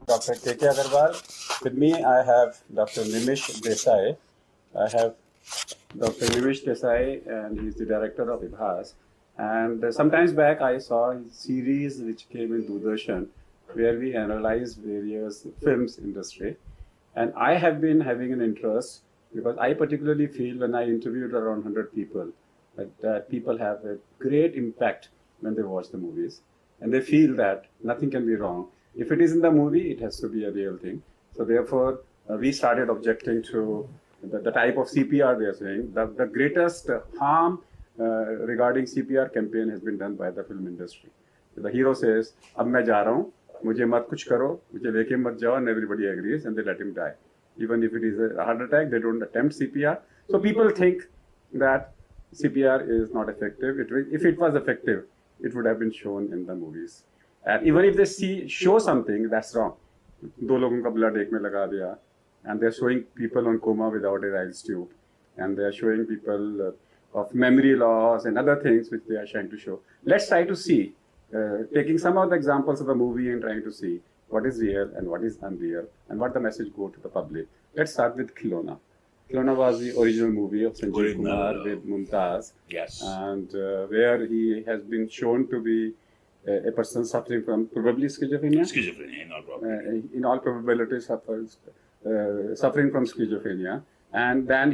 Dr. K.K. Agarwal. With me, I have Dr. Nimish Desai. I have Dr. Nimish Desai, and he's the director of IBHAS. And sometimes back, I saw a series which came in Doordarshan, where we analyze various films industry. And I have been having an interest because I particularly feel when I interviewed around 100 people, that people have a great impact when they watch the movies. And they feel that nothing can be wrong. If it is in the movie, it has to be a real thing. So therefore, we started objecting to the type of CPR they are saying. The greatest harm regarding CPR campaign has been done by the film industry. The hero says, "Ab main ja raha hu, mujhe mat kuch karo, mujhe leke mat jao," and everybody agrees and they let him die. Even if it is a heart attack, they don't attempt CPR. So people think that CPR is not effective. If it was effective, it would have been shown in the movies. And even if they show something, that's wrong. दो लोगों का blood एक में लगा दिया, and they're showing people on coma without a Rayleigh tube, and they're showing people of memory loss and other things which they are trying to show. Let's try to see, taking some of the examples of the movie and trying to see what is real and what is unreal and what the message go to the public. Let's start with Khilona. Khilona was the original movie of Sanjeev Kumar with Mumtaz. Yes. And where he has been shown to be a person suffering from probably schizophrenia. Schizophrenia, in all probability. In all probability, suffering from schizophrenia. And then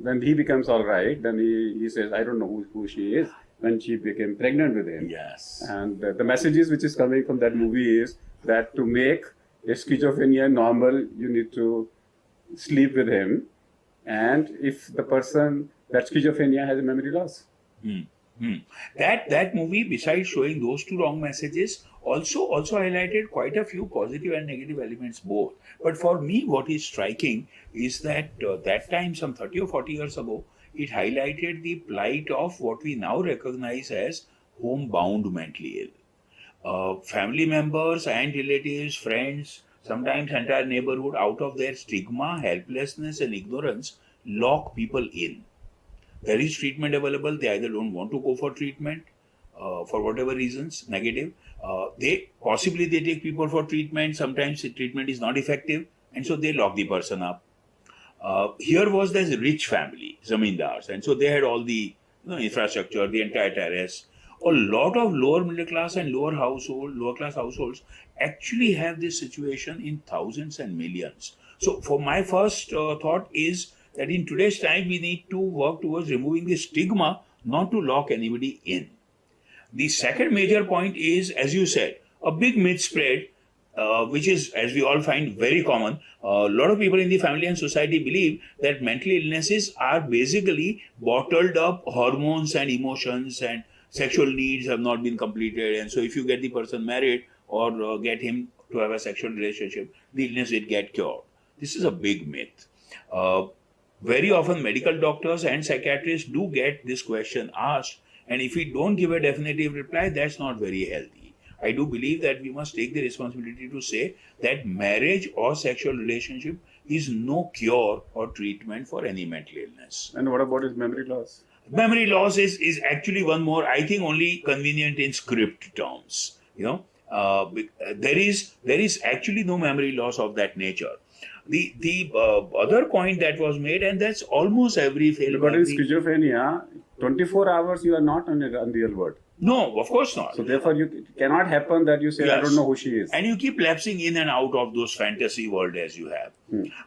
when he becomes all right, then he says, I don't know who she is, when she became pregnant with him. Yes. And the messages which is coming from that movie is that to make a schizophrenia normal, you need to sleep with him. And if the person, that schizophrenia has a memory loss. That movie, besides showing those two wrong messages, also highlighted quite a few positive and negative elements both. But for me, what is striking is that that time, some 30 or 40 years ago, it highlighted the plight of what we now recognize as homebound mentally ill. Family members and relatives, friends, sometimes entire neighborhood, out of their stigma, helplessness and ignorance, lock people in. There is treatment available. They either don't want to go for treatment for whatever reasons, negative. They take people for treatment. Sometimes the treatment is not effective, and so they lock the person up. Here was this rich family, zamindars, and so they had all the infrastructure, the entire terrace. A lot of lower middle class and lower class households actually have this situation in thousands and millions. So for my first thought is that in today's time, we need to work towards removing the stigma, not to lock anybody in. The second major point is, as you said, a big myth spread, which is, as we all find, very common. A lot of people in the family and society believe that mental illnesses are basically bottled up hormones and emotions, and sexual needs have not been completed. And so if you get the person married or get him to have a sexual relationship, the illness will get cured. This is a big myth. Very often medical doctors and psychiatrists do get this question asked, and if we don't give a definitive reply, that's not very healthy. I do believe that we must take the responsibility to say that marriage or sexual relationship is no cure or treatment for any mental illness. And what about his memory loss? Memory loss is actually one more, I think, only convenient in script terms. There is actually no memory loss of that nature. The other point that was made, and that's almost every film. Because in schizophrenia, 24 hours you are not in the real world. No, of course not. So therefore, it cannot happen that you say, yes, I don't know who she is. And you keep lapsing in and out of those fantasy world as you have.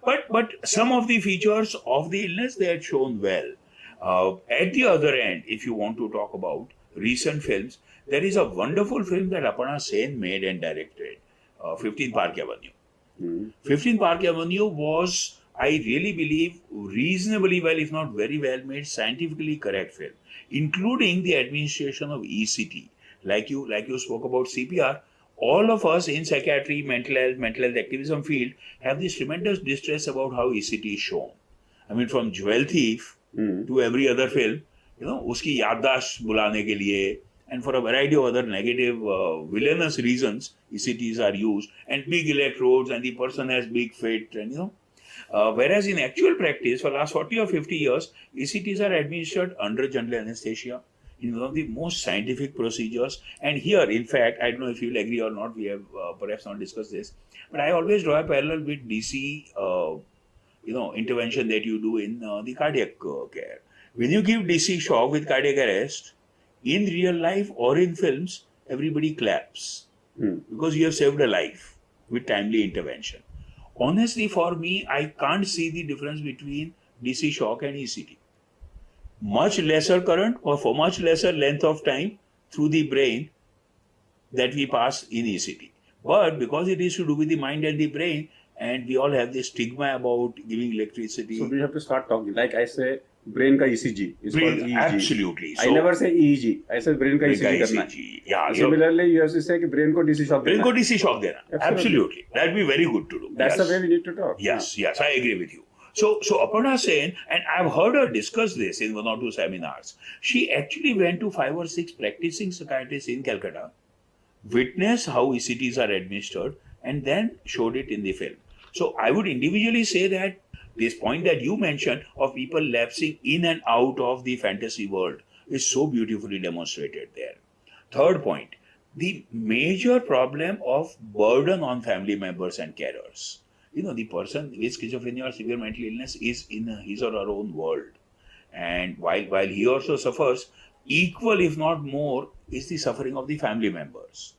But some of the features of the illness, they had shown well. At the other end, if you want to talk about recent films, there is a wonderful film that Aparna Sen made and directed, 15 Park Avenue. 15 Park Avenue was, I really believe, reasonably well, if not very well made, scientifically correct film, including the administration of ECT. Like you spoke about CPR, all of us in psychiatry, mental health activism field have this tremendous distress about how ECT is shown. I mean, from Jewel Thief to every other film, uski yaddash bulane ke liye, and for a variety of other negative, villainous reasons, ECTs are used, and big electrodes, and the person has big fit, and whereas in actual practice, for the last 40 or 50 years, ECTs are administered under general anesthesia. in one of the most scientific procedures. And here, in fact, I don't know if you'll agree or not, we have perhaps not discussed this, but I always draw a parallel with DC, intervention that you do in the cardiac care. When you give DC shock with cardiac arrest, in real life or in films, everybody claps because you have saved a life with timely intervention. Honestly, for me, I can't see the difference between DC shock and ECT. Much lesser current or for much lesser length of time through the brain that we pass in ECT. But because it is to do with the mind and the brain, and we all have this stigma about giving electricity. So we have to start talking. Like I say, brain ka ECG is called EEG. Absolutely. I never say EEG. I say brain ka ECG. ECG. Yeah. Similarly, you have to say कि brain ko DC shock. Brain ko DC shock dena. Absolutely. That would be very good to do. That's the way we need to talk. Yes, yes, I agree with you. So Aparna Sen, and I've heard her discuss this in one or two seminars. She actually went to 5 or 6 practicing psychiatrists in Calcutta, witnessed how ECTs are administered, and then showed it in the film. So I would individually say that this point that you mentioned of people lapsing in and out of the fantasy world is so beautifully demonstrated there. Third point, the major problem of burden on family members and carers. The person with schizophrenia or severe mental illness is in his or her own world. And while he also suffers, equal if not more is the suffering of the family members.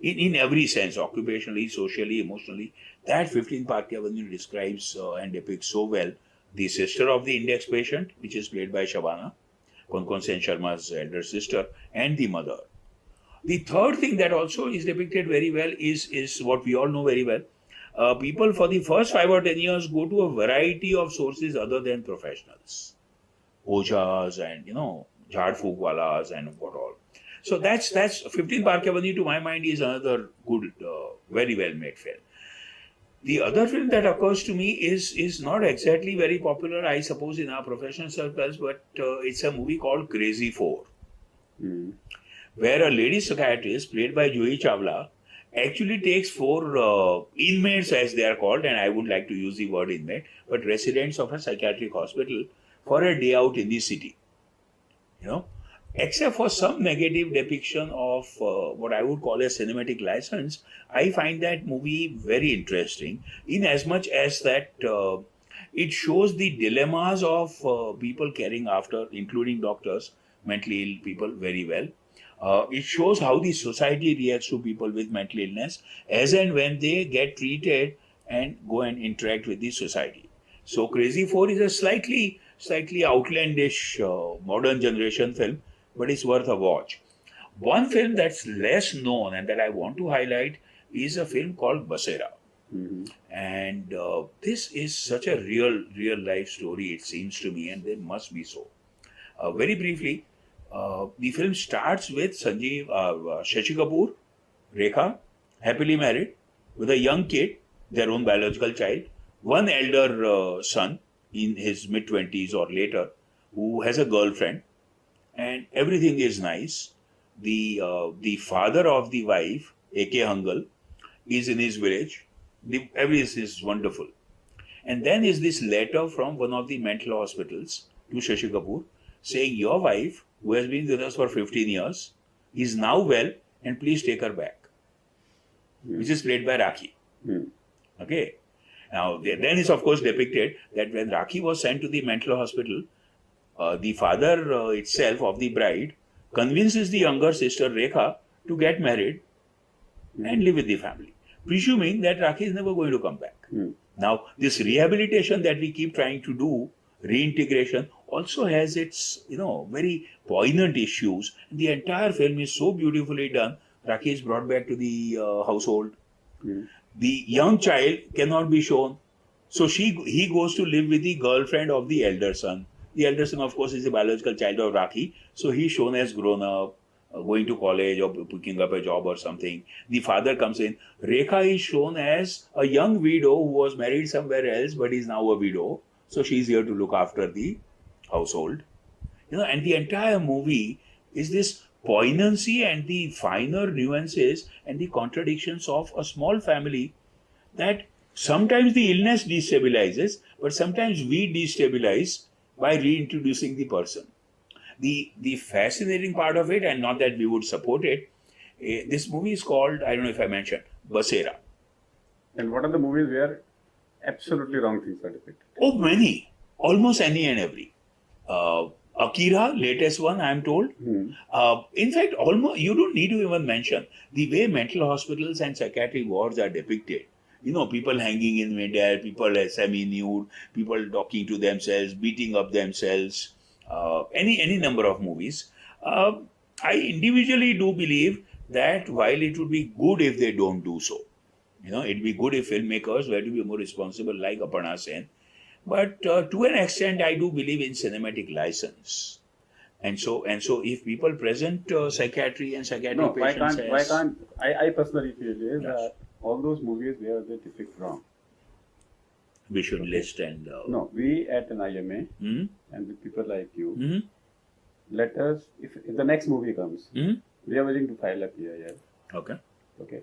In every sense, occupationally, socially, emotionally. That 15 Park Avenue describes and depicts so well the sister of the index patient, which is played by Shabana, Konkon Sen Sharma's elder sister, and the mother. The third thing that also is depicted very well is what we all know very well. People for the first 5 or 10 years go to a variety of sources other than professionals. Ojas and, jhad fook walas and what all. So that's 15 Park Avenue to my mind is another good, very well made film. The other film that occurs to me is not exactly very popular, I suppose, in our professional circles, but it's a movie called Crazy 4, where a lady psychiatrist played by Juhi Chawla actually takes 4 inmates, as they are called, and I would like to use the word inmate, but residents of a psychiatric hospital for a day out in the city. Except for some negative depiction of what I would call a cinematic license, I find that movie very interesting in as much as that it shows the dilemmas of people caring after, including doctors, mentally ill people very well. It shows how the society reacts to people with mental illness as and when they get treated and go and interact with the society. So Crazy 4 is a slightly outlandish modern generation film, but it's worth a watch. One film that's less known and that I want to highlight is a film called Basera. And this is such a real life story, it seems to me, and they must be so. Very briefly, the film starts with Shashi Kapoor, Rekha, happily married, with a young kid, their own biological child, one elder son in his mid-20s or later, who has a girlfriend, and everything is nice. The father of the wife, A.K. Hangal, is in his village. Everything is wonderful. And then is this letter from one of the mental hospitals to Shashi Kapoor saying, your wife, who has been with us for 15 years, is now well and please take her back. Which is played by Rakhi. Okay. Now, then it's of course depicted that when Rakhi was sent to the mental hospital, the father itself of the bride convinces the younger sister Rekha to get married and live with the family, presuming that Rakhi is never going to come back. Now, this rehabilitation that we keep trying to do, reintegration, also has its, very poignant issues. The entire film is so beautifully done. Rakhi is brought back to the household. The young child cannot be shown. So he goes to live with the girlfriend of the elder son. The elder son, of course, is the biological child of Rakhi. So he's shown as grown up, going to college or picking up a job or something. The father comes in. Rekha is shown as a young widow who was married somewhere else, but is now a widow. So she's here to look after the household. And the entire movie is this poignancy and the finer nuances and the contradictions of a small family that sometimes the illness destabilizes, but sometimes we destabilize by reintroducing the person. The fascinating part of it, and not that we would support it, this movie is called, I don't know if I mentioned, Basera. And what are the movies where absolutely wrong things are depicted? Oh, many. Almost any and every. Akira, latest one, I am told. In fact, almost you don't need to even mention the way mental hospitals and psychiatric wards are depicted. You know, people hanging in midair, people semi-nude, people talking to themselves, beating up themselves. Any number of movies. I individually do believe that while it would be good if they don't do so, you know, it'd be good if filmmakers were to be more responsible, like Aparna Sen. But to an extent, I do believe in cinematic license. And so, if people present psychiatry and psychiatric No, patients why can't, I personally feel is that all those movies where they depict wrong. we should list and... No, we at an IMA and with people like you, let us, if the next movie comes, we are willing to file a PIL. Okay. Okay.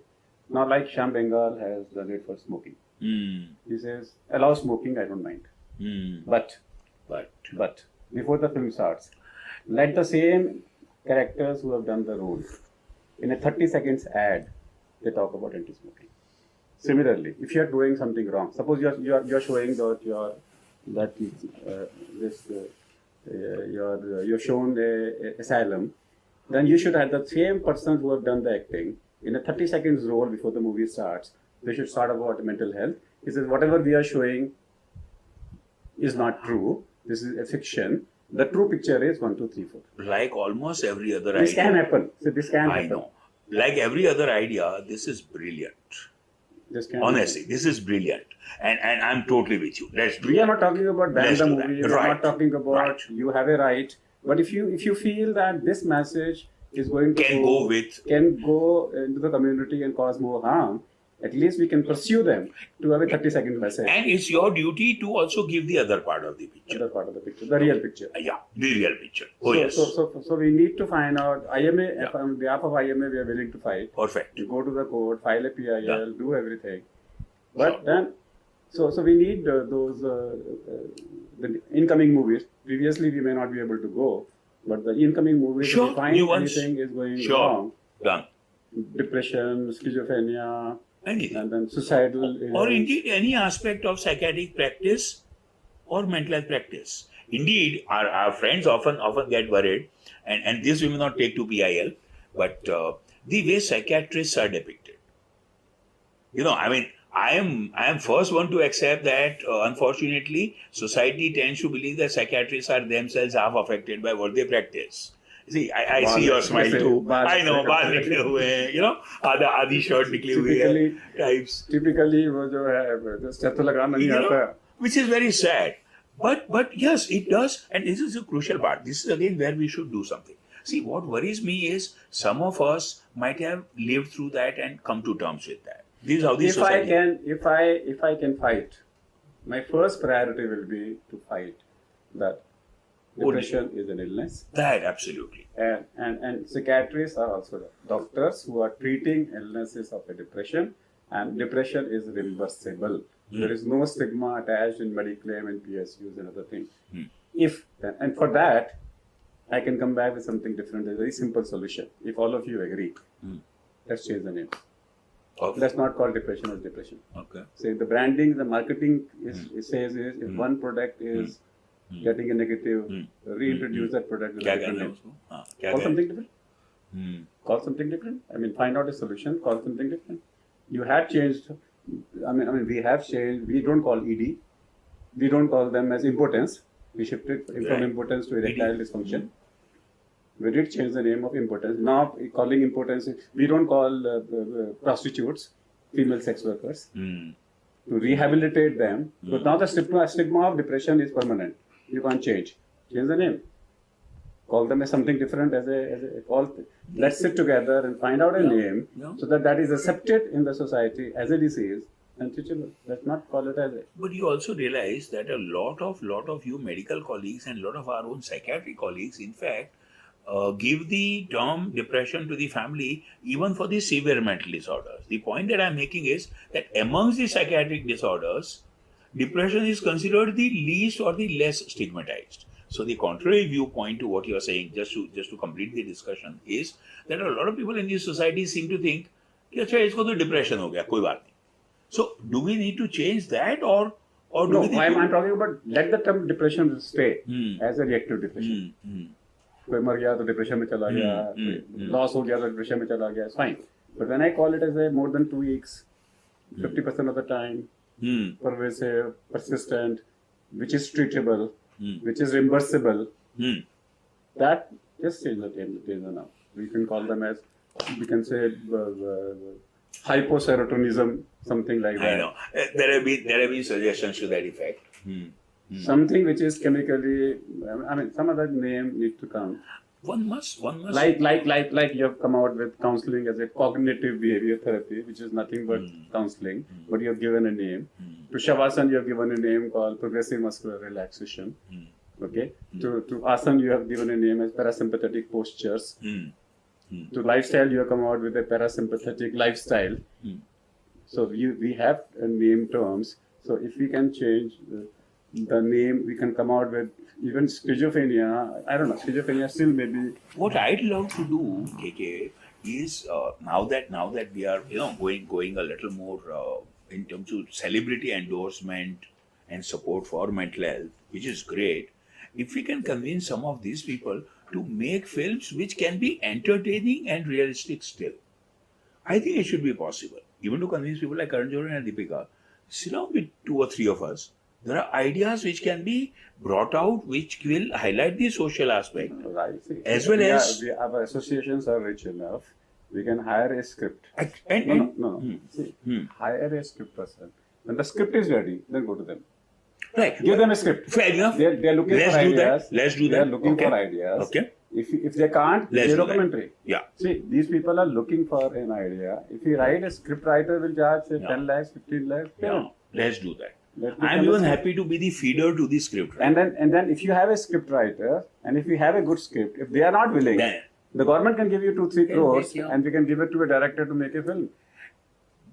Now, like Sham Bengal has done it for smoking. He says, allow smoking, I don't mind. But before the film starts, let the same characters who have done the role, in a 30 seconds ad, they talk about anti-smoking. Similarly, if you are doing something wrong, suppose you're showing that you're shown a asylum, then you should have the same person who have done the acting in a 30 seconds role before the movie starts. They should start about mental health. He says whatever we are showing is not true. This is a fiction. The true picture is 1, 2, 3, 4. Like almost every other This idea. can happen. So this can happen. I know. Like every other idea, this is brilliant. This can Honestly, happen. this is brilliant. And I'm totally with you. Let's do We are that. not talking about ban Let's the do that. movie. We are Right. not talking about Right. you have a right. But if you feel that this message is going to Can go into the community and cause more harm, at least we can pursue them to have a 30-second message. And it's your duty to also give the other part of the picture. Other part of the picture, the real picture. Yeah, the real picture. Oh, so, yes. So we need to find out. IMA, on behalf of IMA, we are willing to fight. Perfect. You go to the court, file a PIL, Yeah. do everything. But Sure. then, so we need those the incoming movies. Previously, we may not be able to go, but the incoming movies, Sure. if we find New ones. anything is going Sure. wrong, Done. depression, schizophrenia, Anything. and then suicidal. Or indeed any aspect of psychiatric practice or mental health practice. Indeed, our friends often get worried, and this we may not take to PIL, but the way psychiatrists are depicted. You know, I mean, I am first one to accept that unfortunately society tends to believe that psychiatrists are themselves half affected by what they practice. See, I see your smile too. I know, बाल निकले हुए, you know, आधी shirt निकली हुई है types. Typically, वो जो है, जो step तो लगाना नहीं You know, आता. which is very sad. But yes, it does, and this is a crucial part. This is again where we should do something. See, what worries me is some of us might have lived through that and come to terms with that. This is how the society. If I can fight, my first priority will be to fight that depression is an illness, That absolutely. and psychiatrists are also doctors who are treating illnesses of a depression, and depression is reversible. There is no stigma attached in Mediclaim and PSUs and other things. And for that, I can come back with something different, a very simple solution. If all of you agree, let's change the name. Let's not call depression as depression. Okay. Say the branding, the marketing it says is if one product is getting a negative, reintroduce that product with a क्या different कहना है name. उसको? हाँ, क्या Call कहना something different. है? Call something different. I mean, find out a solution. Call something different. You had changed. I mean, we have changed. We don't call ED. We don't call them as impotence. We shifted from Right. impotence to erectile dysfunction. We did change the name of impotence. Now, calling impotence, we don't call prostitutes, female sex workers, to rehabilitate them. But now the stigma of depression is permanent. You can't change. Change the name. Call them as something different, as a call. Let's sit together and find out a name so that is accepted in the society as a disease. And let's not call it as a. But you also realize that a lot of you medical colleagues and a lot of our own psychiatric colleagues, in fact, give the term depression to the family even for the severe mental disorders. The point that I'm making is that amongst the psychiatric disorders, depression is considered the least or the less stigmatized. So the contrary viewpoint to what you are saying, just to complete the discussion, is that a lot of people in this society seem to think कि अच्छा इसको तो depression हो गया, कोई बात नहीं. So do we need to change that, or do No, we need I'm talking about let the term depression stay as a reactive depression. कोई मर गया तो डिप्रेशन में चला गया, लॉस हो गया तो डिप्रेशन में चला गया, fine. But when I call it as a more than 2 weeks, 50% of the time, pervasive, persistent, which is treatable, which is reimbursable, that just change the now. We can call them as, we can say hyposerotonism, something like that. I know. There have been suggestions to that effect. Something which is chemically, I mean, some other name needs to come. One must. Like you have come out with counseling as a cognitive behavior therapy, which is nothing but counseling, but you have given a name. To Shavasana, you have given a name called progressive muscular relaxation. Okay. To Asana, you have given a name as parasympathetic postures. To lifestyle, you have come out with a parasympathetic lifestyle. So we have name terms. So if we can change the name, we can come out with even schizophrenia. I don't know, schizophrenia still maybe. What I'd love to do, KK, is now that we are going a little more in terms of celebrity endorsement and support for mental health, which is great. If we can convince some of these people to make films which can be entertaining and realistic still, I think it should be possible. Even to convince people like Karan Johar and Deepika, sit down with 2 or 3 of us. There are ideas which can be brought out, which will highlight the social aspect, Right. as well as our associations are rich enough. We can hire a script. No. See, hire a script person. When the script is ready, then go to them. Right. Give them a script. Fair enough. They're looking for ideas. Let's do that. They're looking for ideas. Okay. If they can't, Let's they're do that. documentary. Yeah. See, these people are looking for an idea. If you write, a script writer will charge say 10 lakhs, 15 lakhs. Yeah. Let's do that. Let's I'm become a even script. happy to be the feeder to the script. And then if you have a script writer and if you have a good script, if they are not willing, Then- the government can give you 2-3 crores yeah. and we can give it to a director to make a film.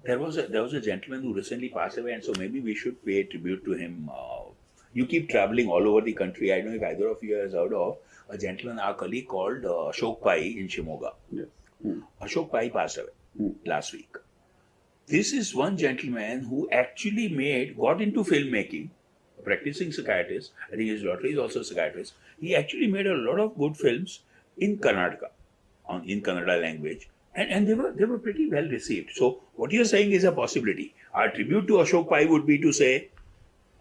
There was a gentleman who recently passed away, and so maybe we should pay tribute to him. You keep traveling all over the country. I don't know if either of you has heard of a gentleman, our colleague, called Ashok Pai in Shimoga. Yes. Ashok Pai passed away last week. This is one gentleman who actually got into filmmaking, a practicing psychiatrist. I think his daughter is also a psychiatrist. He actually made a lot of good films in Karnataka, in Kannada language, and they were pretty well received. So what you're saying is a possibility. Our tribute to Ashok Pai would be to say,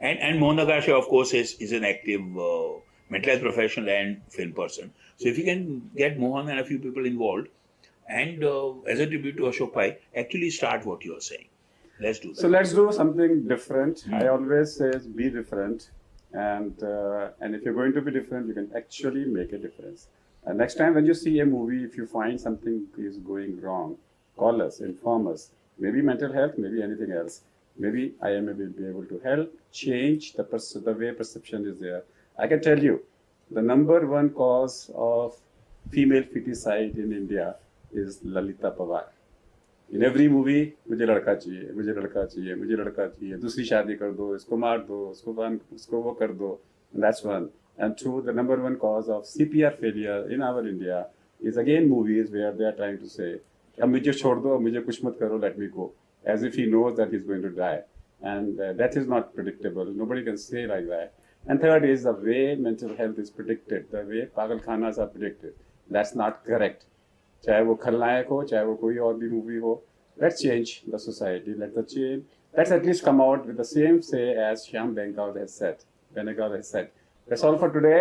and Mohan Agashe, of course, is an active mental health professional and film person. So if you can get Mohan and a few people involved, and as a tribute to Ashok Pai, actually start what you are saying. Let's do that. So let's do something different. I always say be different, and if you're going to be different, you can actually make a difference. And next time when you see a movie, if you find something is going wrong, call us, inform us. Maybe mental health, maybe anything else. Maybe I will be able to help change the way perception is there. I can tell you, the number 1 cause of female feticide in India is Lalita Pawar. In every movie, मुझे लड़का चाहिए, मुझे लड़का चाहिए, मुझे लड़का चाहिए, दूसरी शादी कर दो, इसको मार दो, इसको वो कर दो. And that's one. And two, the number 1 cause of CPR failure in our India is again movies where they are trying to say, अब मुझे छोड़ दो, मुझे कुछ मत करो, let me go. As if he knows that he's going to die. And that is not predictable. Nobody can say like that. And third is the way mental health is predicted, the way pagal khanas are predicted. That's not correct. चाहे वो खलनायक हो, चाहे वो कोई और भी movie हो, let's change the society. Let's at least come out with the same say as Shyam Benegal has said. That's all for today.